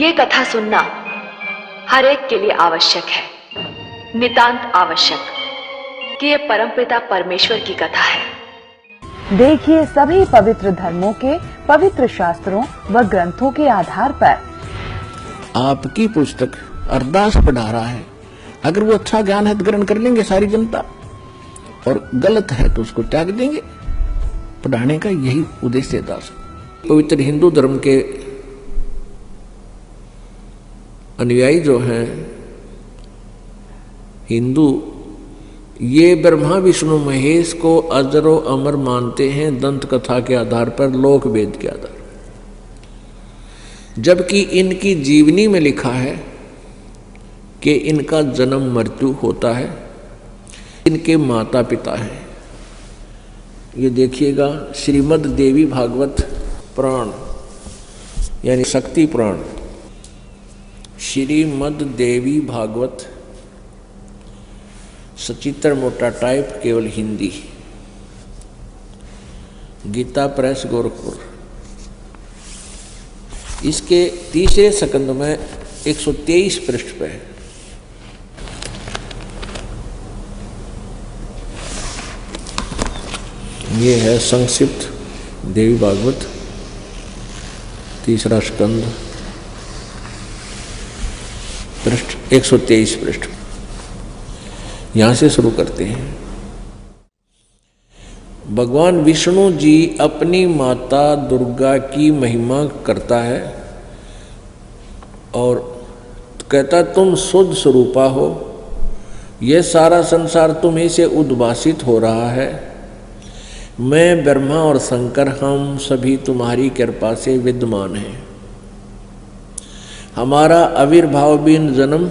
ये कथा सुनना हर एक के लिए आवश्यक है, नितांत आवश्यक, कि ये परमपिता परमेश्वर की कथा है। देखिए सभी पवित्र धर्मों के पवित्र शास्त्रों व ग्रंथों के आधार पर आपकी पुस्तक अरदास पढ़ा रहा है। अगर वो अच्छा ज्ञान है तो ग्रहण कर लेंगे सारी जनता, और गलत है तो उसको त्याग देंगे। पढ़ाने का यही उद्देश्य है दास। पवित्र हिंदू धर्म के अनुयायी जो हैं हिंदू, ये ब्रह्मा विष्णु महेश को अजरो अमर मानते हैं दंत कथा के आधार पर, लोक वेद के आधार, जबकि इनकी जीवनी में लिखा है कि इनका जन्म मृत्यु होता है, इनके माता पिता हैं। ये देखिएगा श्रीमद् देवी भागवत पुराण यानी शक्ति पुराण, श्रीमद् देवी भागवत सचित्र मोटा टाइप केवल हिंदी, गीता प्रेस गोरखपुर। इसके तीसरे स्कंद में 123 पृष्ठ पे है। ये है संक्षिप्त देवी भागवत तीसरा स्कंद, पृष्ठ 123 पृष्ठ। यहां से शुरू करते हैं। भगवान विष्णु जी अपनी माता दुर्गा की महिमा करता है और कहता तुम शुद्ध स्वरूपा हो, यह सारा संसार तुम्हीं से उद्भासित हो रहा है। मैं ब्रह्मा और शंकर हम सभी तुम्हारी कृपा से विद्यमान हैं। हमारा आविर्भाव बिन जन्म,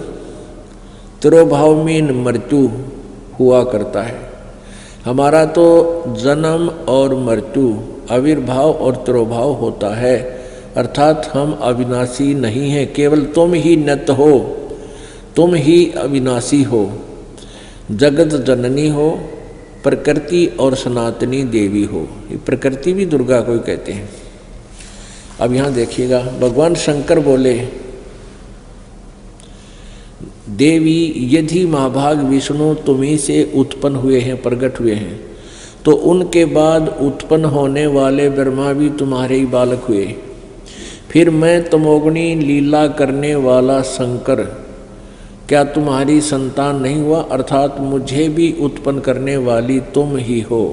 तिरोभाव बिन मृत्यु हुआ करता है। हमारा तो जन्म और मृत्यु, आविर्भाव और तिरोभाव होता है, अर्थात हम अविनाशी नहीं हैं। केवल तुम ही नित्य हो, तुम ही अविनाशी हो, जगत जननी हो, प्रकृति और सनातनी देवी हो। ये प्रकृति भी दुर्गा को ही कहते हैं। अब यहाँ देखिएगा, भगवान शंकर बोले देवी यदि महाभाग विष्णु तुम्हीं से उत्पन्न हुए हैं, प्रकट हुए हैं, तो उनके बाद उत्पन्न होने वाले ब्रह्मा भी तुम्हारे ही बालक हुए। फिर मैं तमोगुणी लीला करने वाला शंकर क्या तुम्हारी संतान नहीं हुआ, अर्थात मुझे भी उत्पन्न करने वाली तुम ही हो।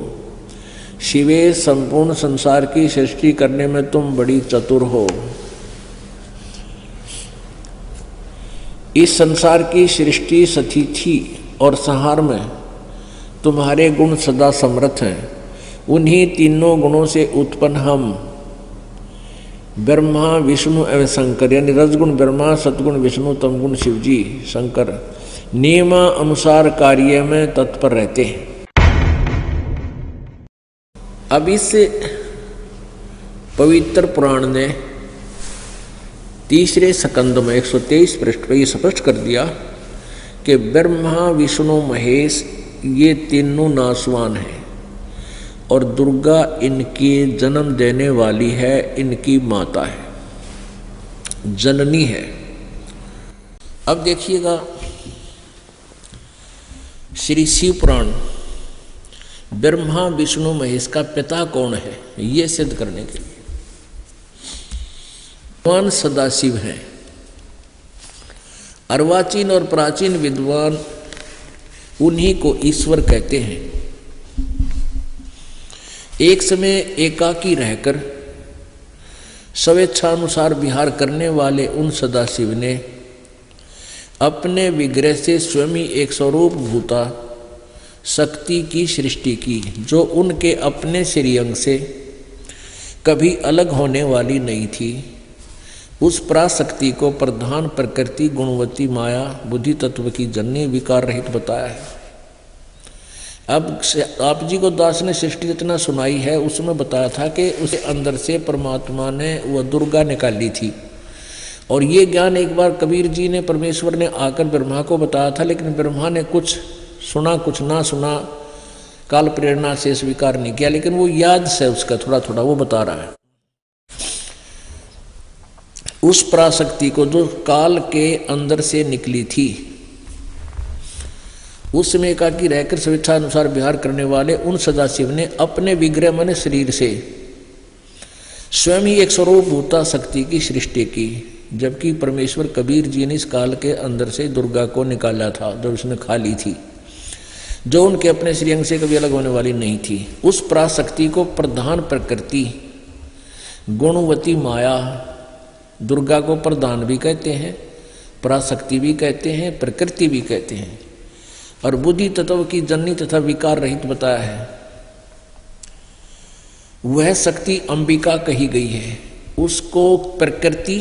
शिवे संपूर्ण संसार की सृष्टि करने में तुम बड़ी चतुर हो। इस संसार की सृष्टि स्थिति और संहार में तुम्हारे गुण सदा समर्थ हैं। उन्हीं तीनों गुणों से उत्पन्न हम ब्रह्मा विष्णु एवं शंकर, यानी रजगुण ब्रह्मा, सतगुण विष्णु, तमगुण शिवजी शंकर, नियम अनुसार कार्य में तत्पर रहते हैं। अब इस पवित्र पुराण ने तीसरे स्कंद में 123 पृष्ठ पर यह स्पष्ट कर दिया कि ब्रह्मा विष्णु महेश ये तीनों नासवान हैं और दुर्गा इनकी जन्म देने वाली है, इनकी माता है, जननी है। अब देखिएगा श्री शिव पुराण, ब्रह्मा विष्णु महेश का पिता कौन है ये सिद्ध करने के लिए भगवान सदाशिव हैं। अर्वाचीन और प्राचीन विद्वान उन्हीं को ईश्वर कहते हैं। एक समय एकाकी रहकर स्वेच्छानुसार विहार करने वाले उन सदाशिव ने अपने विग्रह से स्वयं ही एक स्वरूप भूता शक्ति की सृष्टि की, जो उनके अपने श्रीअंग से कभी अलग होने वाली नहीं थी। उस पराशक्ति को प्रधान प्रकृति गुणवती माया बुद्धि तत्व की जननी विकार रहित बताया है। अब आप जी को दास ने सृष्टि रचना सुनाई है, उसमें बताया था कि उसे अंदर से परमात्मा ने वह दुर्गा निकाली थी। और ये ज्ञान एक बार कबीर जी ने, परमेश्वर ने आकर ब्रह्मा को बताया था, लेकिन ब्रह्मा ने कुछ सुना कुछ ना सुना, काल प्रेरणा से स्वीकार नहीं किया। लेकिन वो याद से उसका थोड़ा थोड़ा वो बता रहा है। उस पराशक्ति को जो काल के अंदर से निकली थी, उस समय एकाकी रहकर स्वेच्छा अनुसार विहार करने वाले उन सदाशिव ने अपने विग्रह मन शरीर से स्वयं ही एक स्वरूप भूता शक्ति की सृष्टि की। जबकि परमेश्वर कबीर जी ने इस काल के अंदर से दुर्गा को निकाला था, जब उसने खा ली थी, जो उनके अपने श्रीअंग से कभी अलग होने वाली नहीं थी। उस पराशक्ति को प्रधान प्रकृति, गुणवती माया, दुर्गा को प्रधान भी कहते हैं, पराशक्ति भी कहते हैं, प्रकृति भी कहते हैं, और बुद्धि तत्व की जननी तथा विकार रहित बताया है। वह शक्ति अंबिका कही गई है। उसको प्रकृति,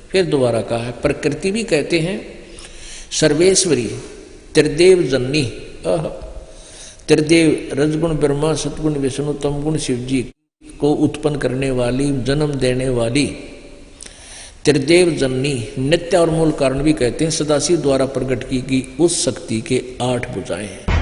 फिर दोबारा कहा है, प्रकृति भी कहते हैं, सर्वेश्वरी, त्रिदेव जननी, त्रिदेव रजगुण ब्रह्मा, सतगुण विष्णु, तमगुण शिव जी को उत्पन्न करने वाली, जन्म देने वाली त्रिदेव जननी, नित्य और मूल कारण भी कहते हैं। सदाशिव द्वारा प्रकट की गई उस शक्ति के 8 भुजाएं हैं।